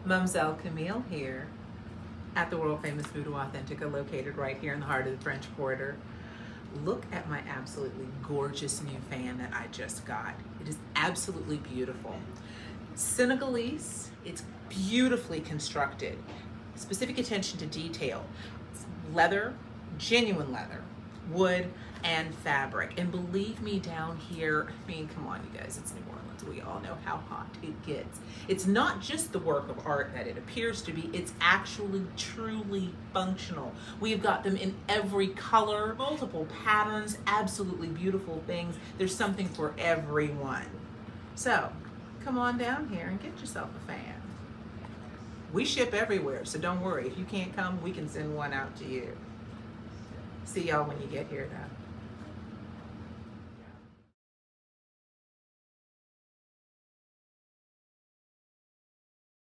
Mam'zelle Kamille here at the world famous Voodoo Authentica, located right here in the heart of the French Quarter. Look at my absolutely gorgeous new fan that I just got. It is absolutely beautiful. Senegalese, it's beautifully constructed. Specific attention to detail. Leather, genuine leather, wood, and fabric. And believe me, down here, I mean, come on, you guys, it's New Orleans. We all know how hot it gets. It's not just the work of art that it appears to be, it's actually truly functional. We've got them in every color, multiple patterns, absolutely beautiful things. There's something for everyone. So, come on down here and get yourself a fan. We ship everywhere, so don't worry. If you can't come, we can send one out to you. See y'all when you get here, though.